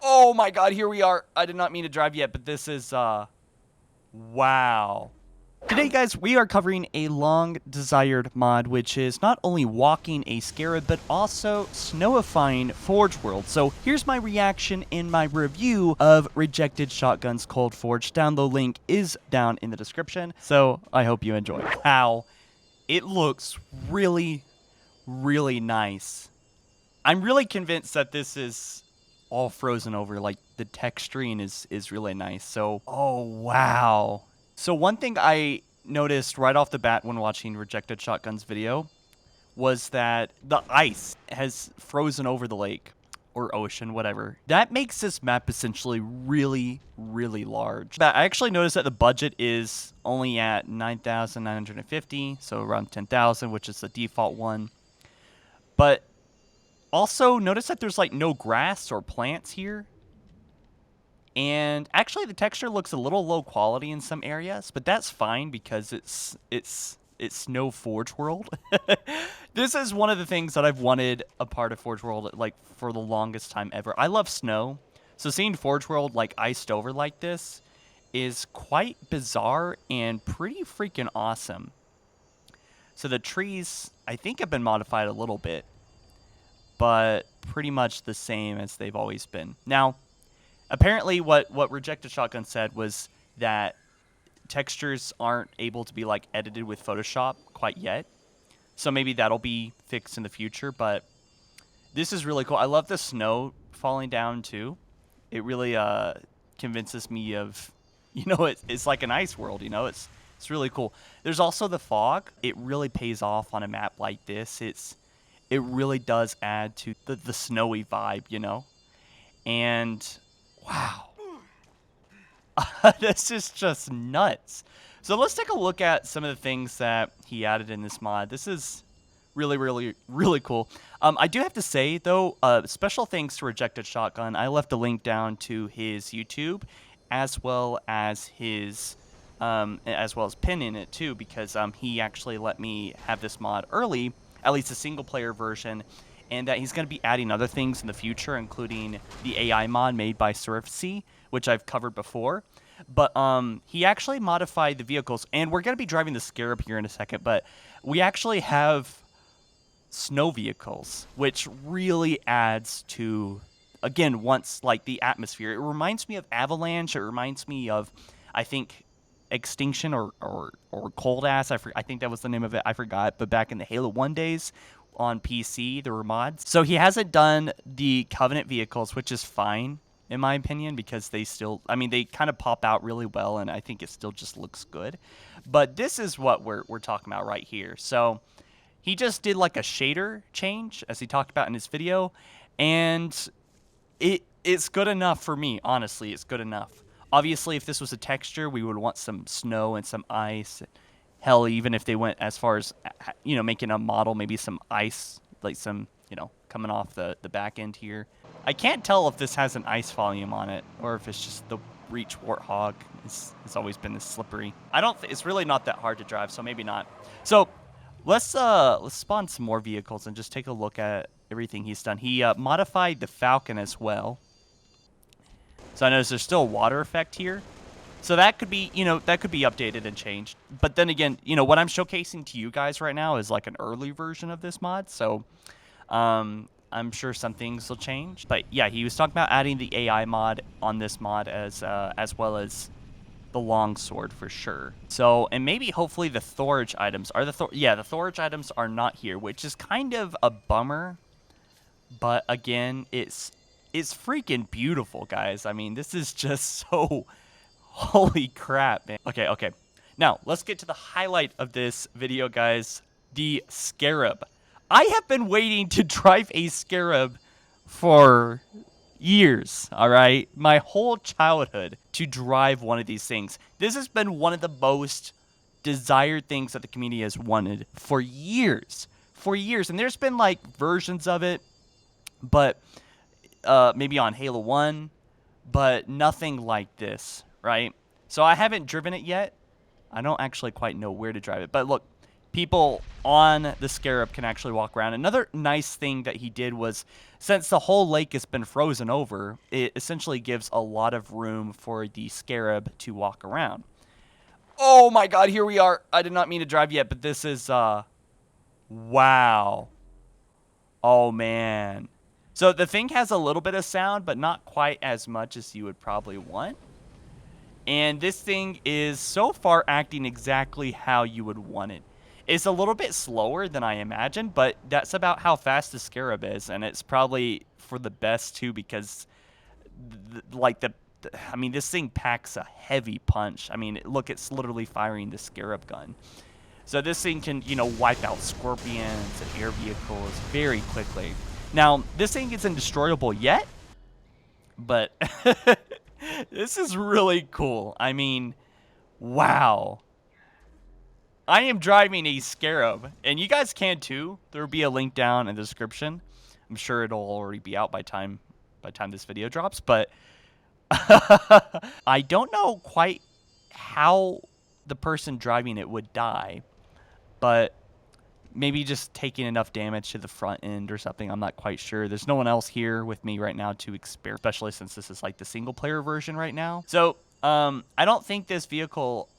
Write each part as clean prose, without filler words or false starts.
Oh my god, here we are. I did not mean to drive yet, but this is, wow. Today, guys, we are covering a long-desired mod, which is not only walking a Scarab, but also snowifying Forge World. So here's my reaction in my review of Rejected Shotgun's Cold Forge. Download link is down in the description, so I hope you enjoy. Wow, it looks really, really nice. I'm really convinced that this is all frozen over. Like, the texturing is really nice. So, oh, wow. So one thing I noticed right off the bat when watching Rejected Shotgun's video was that the ice has frozen over the lake or ocean, whatever. That makes this map essentially really, really large. I actually noticed that the budget is only at 9,950, so around 10,000, which is the default one. But also notice that there's like no grass or plants here. And actually, the texture looks a little low quality in some areas, but that's fine because it's Snow Forge World. This is one of the things that I've wanted a part of Forge World like for the longest time ever. I love snow, so seeing Forge World like iced over like this is quite bizarre and pretty freaking awesome. So the trees, I think, have been modified a little bit, but pretty much the same as they've always been. Now, apparently, what Rejected Shotgun said was that textures aren't able to be like edited with Photoshop quite yet. So maybe that'll be fixed in the future, but this is really cool. I love the snow falling down too. It really convinces me of, it's like an ice world, it's really cool. There's also the fog. It really pays off on a map like this. It really does add to the snowy vibe, And wow. This is just nuts. So let's take a look at some of the things that he added in this mod. This is really, really, really cool. I do have to say, though, special thanks to Rejected Shotgun. I left a link down to his YouTube, as well as his, pin in it, too, because he actually let me have this mod early, at least a single-player version, and that he's going to be adding other things in the future, including the AI mod made by Surfacy, which I've covered before. But he actually modified the vehicles, and we're going to be driving the Scarab here in a second, but we actually have snow vehicles, which really adds to, again, the atmosphere. It reminds me of Avalanche. It reminds me of, I think, Extinction or Cold Ass. I think that was the name of it. I forgot. But back in the Halo 1 days, on PC, there were mods. So he hasn't done the Covenant vehicles, which is fine, in my opinion, because they still, they kind of pop out really well, and I think it still just looks good. But this is what we're talking about right here. So he just did like a shader change, as he talked about in his video, and it's good enough for me, honestly. It's good enough. Obviously, if this was a texture, we would want some snow and some ice. Hell, even if they went as far as, making a model, maybe some ice, like some, coming off the back end here. I can't tell if this has an ice volume on it, or if it's just the Reach Warthog. It's always been this slippery. It's really not that hard to drive, so maybe not. So let's spawn some more vehicles and just take a look at everything he's done. He modified the Falcon as well. So I notice there's still a water effect here. So that could be, that could be updated and changed. But then again, what I'm showcasing to you guys right now is like an early version of this mod. So I'm sure some things will change. But yeah, he was talking about adding the AI mod on this mod as well as the longsword for sure. So, and maybe hopefully the Thorage items are the Thorage items are not here, which is kind of a bummer. But again, it's freaking beautiful, guys. This is just so... Holy crap, man. Okay. Now, let's get to the highlight of this video, guys. The Scarab. I have been waiting to drive a Scarab for years, all right? My whole childhood to drive one of these things. This has been one of the most desired things that the community has wanted for years. And there's been, like, versions of it, but maybe on Halo 1, but nothing like this. Right? So I haven't driven it yet. I don't actually quite know where to drive it. But look, people on the Scarab can actually walk around. Another nice thing that he did was, since the whole lake has been frozen over, it essentially gives a lot of room for the Scarab to walk around. Oh my god, here we are. I did not mean to drive yet, but this is, wow. Oh, man. So the thing has a little bit of sound, but not quite as much as you would probably want. And this thing is so far acting exactly how you would want it. It's a little bit slower than I imagined, but that's about how fast the Scarab is, and it's probably for the best too, because I mean, this thing packs a heavy punch. I mean, look, it's literally firing the Scarab gun. So this thing can, you know, wipe out scorpions and air vehicles very quickly. Now, this thing isn't destroyable yet, but this is really cool. I mean, wow. I am driving a Scarab, and you guys can too. There will be a link down in the description. I'm sure it'll already be out by time this video drops, but I don't know quite how the person driving it would die, but maybe just taking enough damage to the front end or something. I'm not quite sure. There's no one else here with me right now to experiment, especially since this is like the single player version right now. So I don't think this vehicle,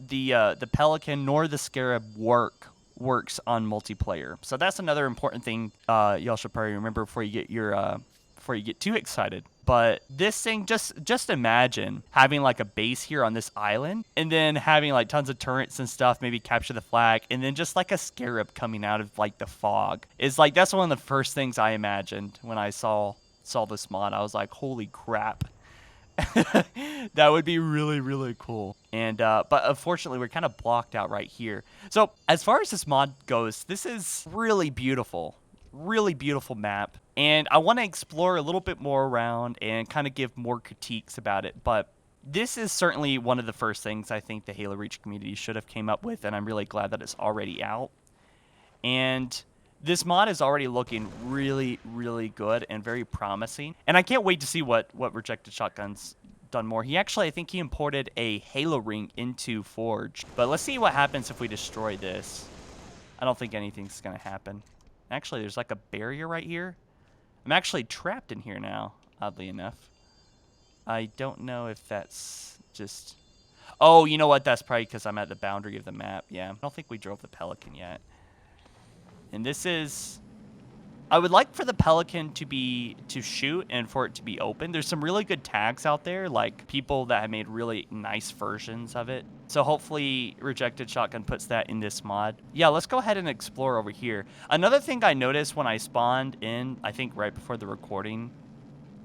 the Pelican nor the Scarab works on multiplayer. So that's another important thing y'all should probably remember before you get too excited. But this thing, just imagine having like a base here on this island, and then having like tons of turrets and stuff, maybe capture the flag, and then just like a Scarab coming out of like the fog. It's like, that's one of the first things I imagined when I saw this mod. I was like, holy crap. That would be really, really cool. And but unfortunately, we're kind of blocked out right here. So as far as this mod goes, this is really beautiful map, and I want to explore a little bit more around and kind of give more critiques about it. But this is certainly one of the first things I think the Halo Reach community should have came up with, and I'm really glad that it's already out. And this mod is already looking really, really good and very promising, and I can't wait to see what Rejected Shotgun's done more. I think he imported a Halo ring into Forge, but let's see what happens if we destroy this. I don't think anything's gonna happen. Actually, there's like a barrier right here. I'm actually trapped in here now, oddly enough. I don't know if that's just... Oh, you know what? That's probably because I'm at the boundary of the map. Yeah, I don't think we drove the Pelican yet. And this is... I would like for the Pelican to shoot and for it to be open. There's some really good tags out there, like people that have made really nice versions of it. So hopefully Rejected Shotgun puts that in this mod. Yeah, let's go ahead and explore over here. Another thing I noticed when I spawned in, I think right before the recording,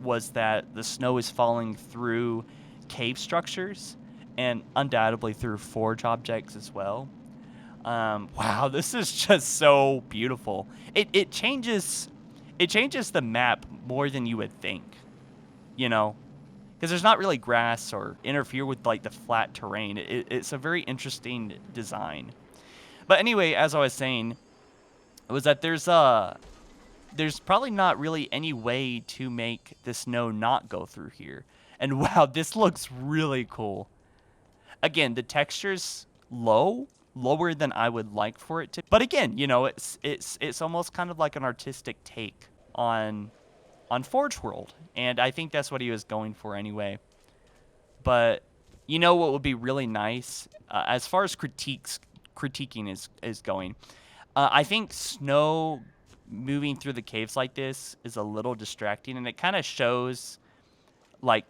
was that the snow is falling through cave structures and undoubtedly through forge objects as well. Wow, this is just so beautiful. It changes the map more than you would think, you know, because there's not really grass or interfere with like the flat terrain. It's a very interesting design. But anyway, as I was saying, it was that there's probably not really any way to make the snow not go through here. And wow, this looks really cool. Again, the texture's lower than I would like for it to. But again, you know, it's almost kind of like an artistic take on Forge World, and I think that's what he was going for anyway. But you know what would be really nice as far as critiquing is going? I think snow moving through the caves like this is a little distracting, and it kind of shows like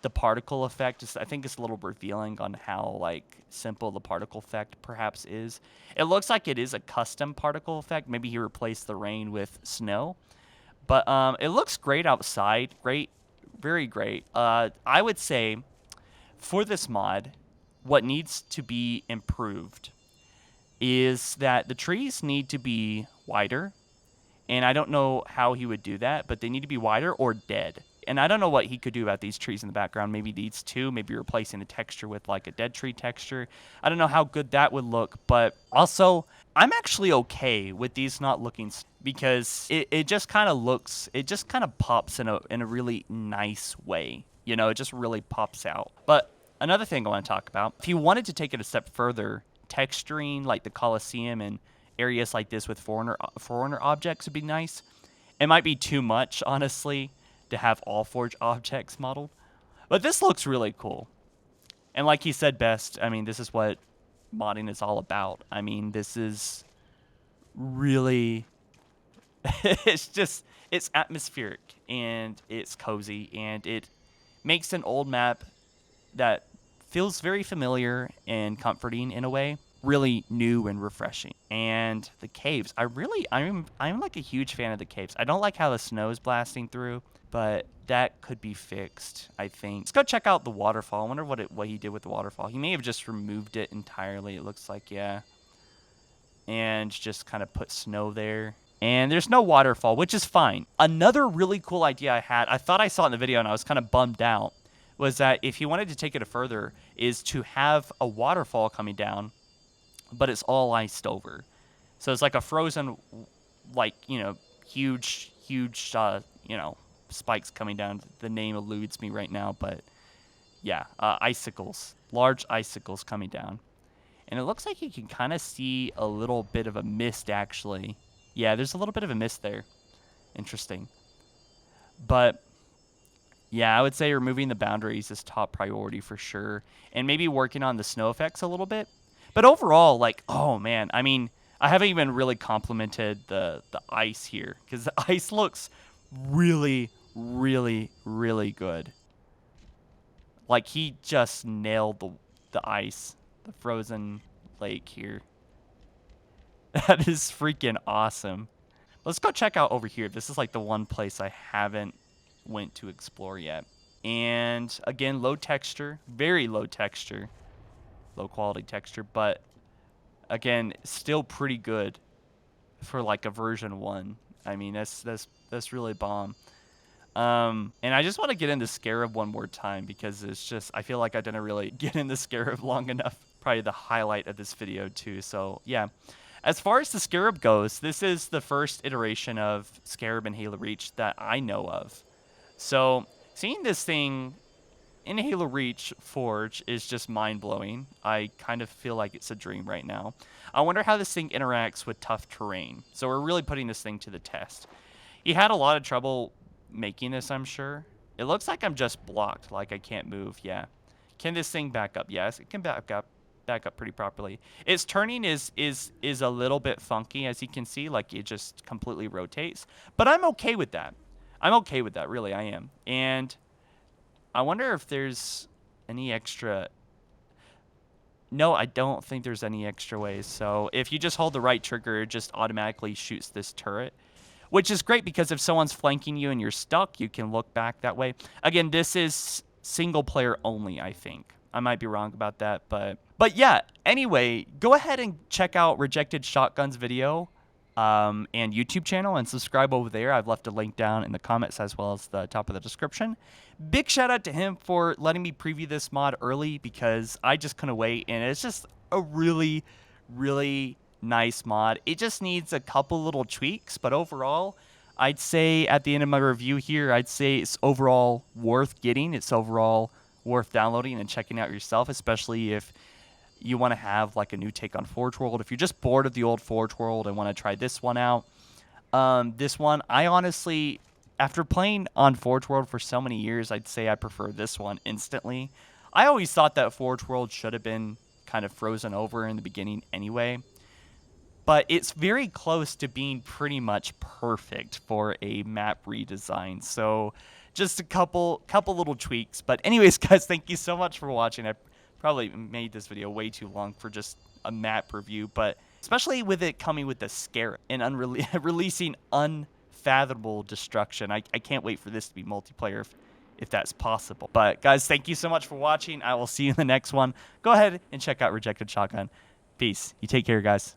the particle effect. I think it's a little revealing on how like simple the particle effect perhaps is. It looks like it is a custom particle effect. Maybe he replaced the rain with snow, but it looks great outside. Great, very great. I would say for this mod, what needs to be improved is that the trees need to be wider, and I don't know how he would do that, but they need to be wider or dead. And I don't know what he could do about these trees in the background. Maybe these two, maybe replacing the texture with like a dead tree texture. I don't know how good that would look, but also I'm actually okay with these not looking, because it just kind of looks, it just kind of pops in a really nice way. You know, it just really pops out. But another thing I want to talk about, if you wanted to take it a step further, texturing like the Colosseum and areas like this with foreigner objects would be nice. It might be too much, honestly, to have all Forge objects modeled. But this looks really cool. And like he said best, I mean, this is what modding is all about. I mean, this is really... it's atmospheric, and it's cozy, and it makes an old map that feels very familiar and comforting in a way, really new and refreshing. And the caves, I'm like a huge fan of the caves. I don't like how the snow is blasting through, but that could be fixed, I think. Let's go check out the waterfall. I wonder what he did with the waterfall. He may have just removed it entirely, it looks like, yeah. And just kind of put snow there. And there's no waterfall, which is fine. Another really cool idea I had, I thought I saw it in the video and I was kind of bummed out, was that if you wanted to take it further, is to have a waterfall coming down, but it's all iced over. So it's like a frozen, like, you know, huge, you know, spikes coming down. The name eludes me right now, but yeah, icicles, large icicles coming down. And it looks like you can kind of see a little bit of a mist, actually. Yeah, there's a little bit of a mist there. Interesting. But yeah, I would say removing the boundaries is top priority for sure. And maybe working on the snow effects a little bit. But overall, like, oh man, I mean, I haven't even really complimented the ice here, because the ice looks really, really, really good. Like, he just nailed the ice, the frozen lake here. That is freaking awesome. Let's go check out over here. This is like the one place I haven't went to explore yet. And again, low texture, very low texture, low quality texture, but again, still pretty good for like a version 1. I mean, that's really bomb. And I just want to get into Scarab one more time, because it's just, I feel like I didn't really get into Scarab long enough. Probably the highlight of this video too. So yeah. As far as the Scarab goes, this is the first iteration of Scarab in Halo Reach that I know of. So seeing this thing in Halo Reach Forge is just mind-blowing. I kind of feel like it's a dream right now. I wonder how this thing interacts with tough terrain. So we're really putting this thing to the test. He had a lot of trouble making this, I'm sure. It looks like I'm just blocked, like I can't move. Yeah. Can this thing back up? Yes, it can back up pretty properly. Its turning is a little bit funky, as you can see, like it just completely rotates. But I'm okay with that. I'm okay with that, really, I am. And I wonder if there's any extra... No, I don't think there's any extra ways. So if you just hold the right trigger, it just automatically shoots this turret, which is great because if someone's flanking you and you're stuck, you can look back that way. Again, this is single player only, I think. I might be wrong about that, but yeah, anyway, go ahead and check out Rejected Shotgun's video and YouTube channel and subscribe over there. I've left a link down in the comments as well as the top of the description. Big shout out to him for letting me preview this mod early, because I just couldn't wait, and it's just a really, really nice mod. It just needs a couple little tweaks, but overall, I'd say at the end of my review here, I'd say it's overall worth getting. It's overall worth downloading and checking out yourself, especially if you want to have like a new take on Forge World. If you're just bored of the old Forge World and want to try this one out, this one, I honestly, after playing on Forge World for so many years, I'd say I prefer this one instantly. I always thought that Forge World should have been kind of frozen over in the beginning anyway, but it's very close to being pretty much perfect for a map redesign. So just a couple little tweaks. But anyways, guys, thank you so much for watching. I probably made this video way too long for just a map review, but especially with it coming with the Scarab and releasing Unfathomable Destruction. I can't wait for this to be multiplayer if that's possible. But guys, thank you so much for watching. I will see you in the next one. Go ahead and check out Rejected Shotgun. Peace. You take care, guys.